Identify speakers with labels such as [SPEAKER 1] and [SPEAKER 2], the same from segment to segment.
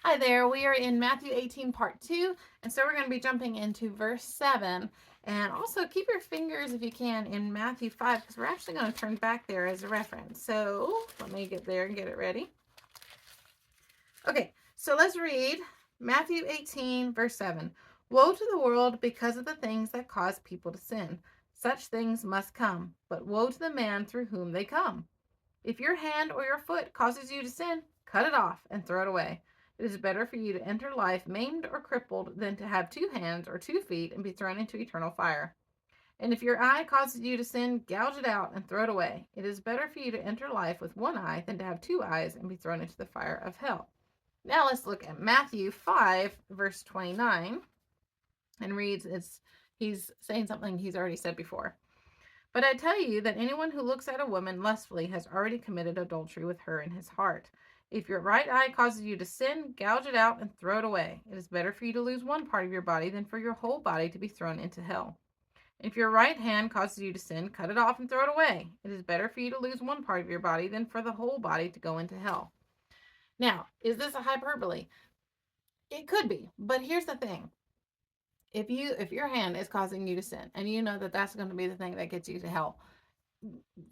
[SPEAKER 1] Hi there, we are in Matthew 18 part 2, and so we're going to be jumping into verse 7. And also keep your fingers, if you can, in Matthew 5, because we're actually going to turn back there as a reference. So let me get there and get it ready. Okay, so let's read Matthew 18 verse 7. Woe to the world because of the things that cause people to sin. Such things must come, but woe to the man through whom they come. If your hand or your foot causes you to sin, cut it off and throw it away. It is better for you to enter life maimed or crippled than to have 2 hands or 2 feet and be thrown into eternal fire. And if your eye causes you to sin, gouge it out and throw it away. It is better for you to enter life with 1 eye than to have 2 eyes and be thrown into the fire of hell. Now let's look at Matthew 5, verse 29, and reads, he's saying something he's already said before. But I tell you that anyone who looks at a woman lustfully has already committed adultery with her in his heart. If your right eye causes you to sin, gouge it out and throw it away. It is better for you to lose one part of your body than for your whole body to be thrown into hell. If your right hand causes you to sin, cut it off and throw it away. It is better for you to lose one part of your body than for the whole body to go into hell. Now, is this a hyperbole? It could be, but here's the thing. If your hand is causing you to sin and you know that that's going to be the thing that gets you to hell,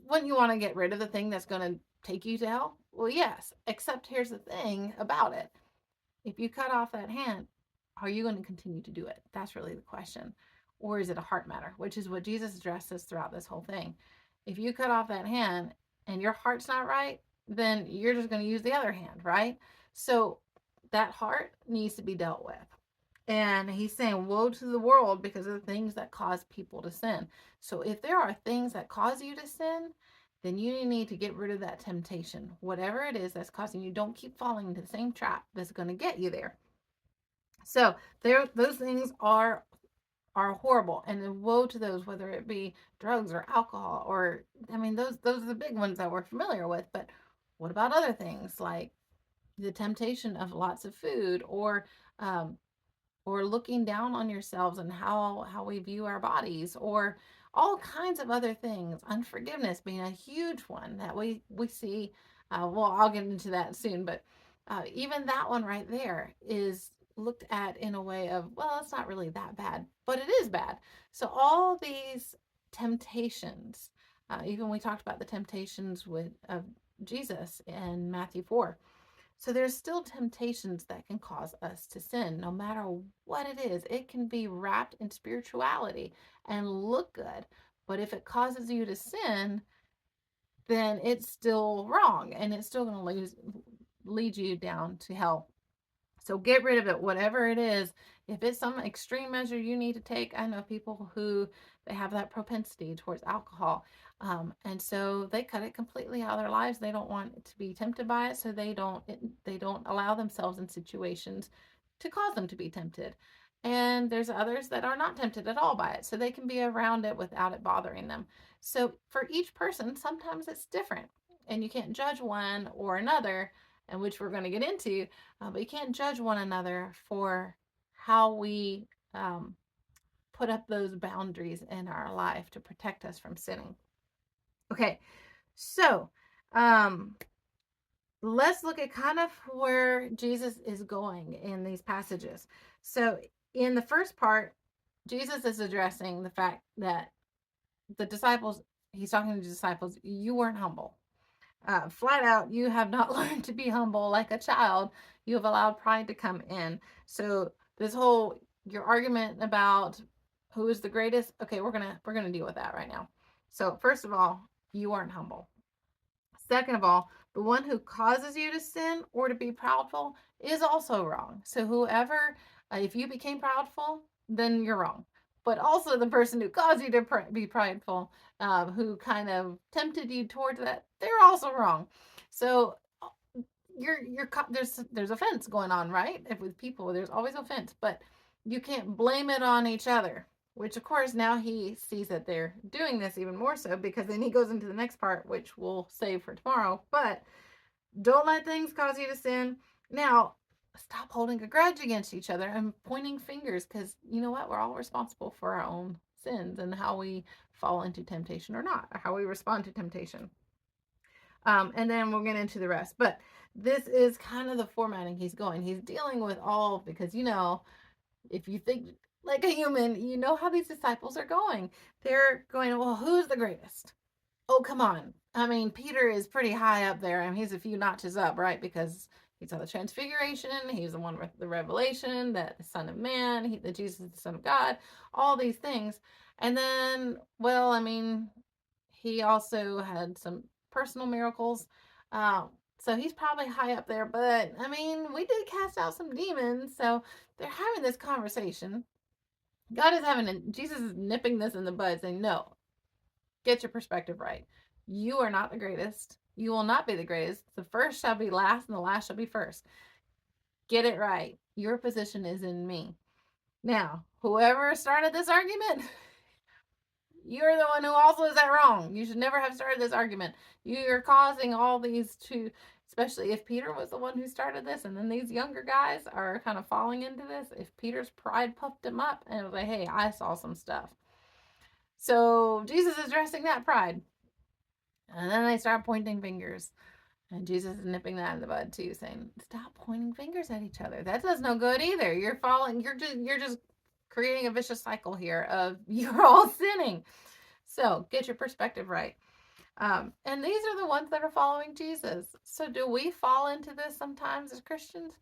[SPEAKER 1] wouldn't you want to get rid of the thing that's going to take you to hell? Well, yes, except here's the thing about it. If you cut off that hand, are you going to continue to do it? That's really the question. Or is it a heart matter, which is what Jesus addresses throughout this whole thing. If you cut off that hand and your heart's not right, then you're just going to use the other hand, right? So that heart needs to be dealt with. And he's saying, woe to the world because of the things that cause people to sin. So if there are things that cause you to sin, then you need to get rid of that temptation. Whatever it is that's causing you, don't keep falling into the same trap that's going to get you there. So those things are horrible, and then woe to those, whether it be drugs or alcohol, or I mean those are the big ones that we're familiar with. But what about other things like the temptation of lots of food, or looking down on yourselves and how we view our bodies, or all kinds of other things. Unforgiveness being a huge one that we see. Well, I'll get into that soon, but even that one right there is looked at in a way of, well, it's not really that bad, but it is bad. So all these temptations, even we talked about the temptations of Jesus in Matthew 4. So there's still temptations that can cause us to sin, no matter what it is. It can be wrapped in spirituality and look good. But if it causes you to sin, then it's still wrong and it's still going to lead you down to hell. So get rid of it, whatever it is. If it's some extreme measure you need to take, I know people who they have that propensity towards alcohol. And so they cut it completely out of their lives. They don't want to be tempted by it, so they don't allow themselves in situations to cause them to be tempted. And there's others that are not tempted at all by it, so they can be around it without it bothering them. So for each person, sometimes it's different, and you can't judge one or another, and which we're going to get into, but you can't judge one another for how we put up those boundaries in our life to protect us from sinning. Okay, so let's look at kind of where Jesus is going in these passages. So in the first part, Jesus is addressing the fact that the disciples, he's talking to the disciples, you weren't humble. Flat out, you have not learned to be humble like a child. You have allowed pride to come in. So this whole, your argument about who is the greatest, okay, we're gonna deal with that right now. So first of all, you aren't humble. Second of all, the one who causes you to sin or to be proudful is also wrong. So whoever, if you became proudful, then you're wrong. But also the person who caused you to be prideful, who kind of tempted you towards that, they're also wrong. So there's offense going on, right? If with people, there's always offense, but you can't blame it on each other. Which, of course, now he sees that they're doing this even more so, because then he goes into the next part, which we'll save for tomorrow. But don't let things cause you to sin. Now, stop holding a grudge against each other and pointing fingers, because you know what? We're all responsible for our own sins and how we fall into temptation or not, or how we respond to temptation. And then we'll get into the rest. But this is kind of the formatting he's going. He's dealing with all, because, if you think like a human, you know how these disciples are going. They're going, well, who's the greatest? Oh, come on. I mean, Peter is pretty high up there. I mean, he's a few notches up, right? Because he saw the transfiguration. He's the one with the revelation that the Son of Man, that Jesus is the Son of God, all these things. And then, well, I mean, he also had some personal miracles. So he's probably high up there. But I mean, we did cast out some demons. So they're having this conversation. Jesus is nipping this in the bud, saying, no, get your perspective right. You are not the greatest. You will not be the greatest. The first shall be last, and the last shall be first. Get it right. Your position is in me. Now, whoever started this argument, you're the one who also is that wrong. You should never have started this argument. You're causing all these to, especially if Peter was the one who started this, and then these younger guys are kind of falling into this. If Peter's pride puffed him up and was like, hey, I saw some stuff. So Jesus is addressing that pride. And then they start pointing fingers. And Jesus is nipping that in the bud too, saying, stop pointing fingers at each other. That does no good either. You're just creating a vicious cycle here of you're all sinning. So get your perspective right. And these are the ones that are following Jesus. So do we fall into this sometimes as Christians?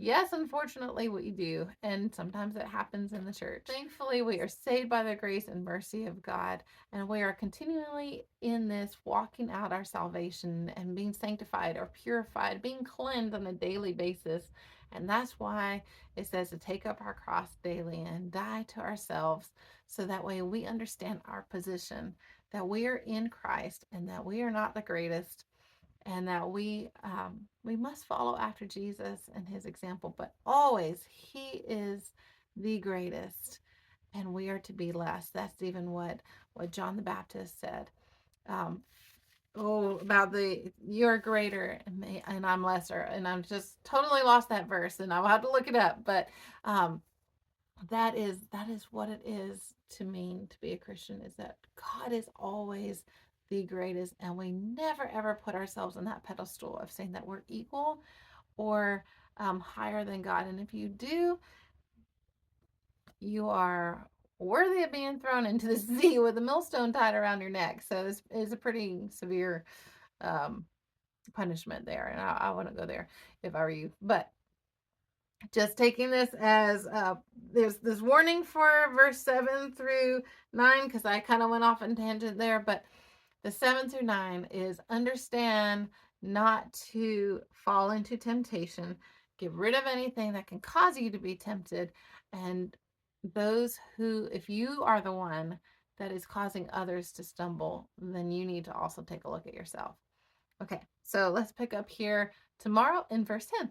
[SPEAKER 1] Yes, unfortunately, we do. And sometimes it happens in the church. Thankfully, we are saved by the grace and mercy of God. And we are continually in this walking out our salvation and being sanctified or purified, being cleansed on a daily basis. And that's why it says to take up our cross daily and die to ourselves. So that way we understand our position, that we are in Christ and that we are not the greatest, and that we must follow after Jesus and his example, but always he is the greatest and we are to be less. That's even what John the Baptist said. Um, about the you're greater and I'm lesser, and I'm just totally lost that verse, and I'll have to look it up. But that is what it is to mean to be a Christian, is that God is always the greatest, and we never ever put ourselves on that pedestal of saying that we're equal or higher than God. And if you do, you are worthy of being thrown into the sea with a millstone tied around your neck. So it's a pretty severe punishment there, and I wouldn't go there if I were you. But just taking this as there's this warning for verse 7 through 9, because I kind of went off on tangent there, but the 7 through 9 is understand not to fall into temptation. Get rid of anything that can cause you to be tempted. And those who, if you are the one that is causing others to stumble, then you need to also take a look at yourself. Okay, so let's pick up here tomorrow in verse 10.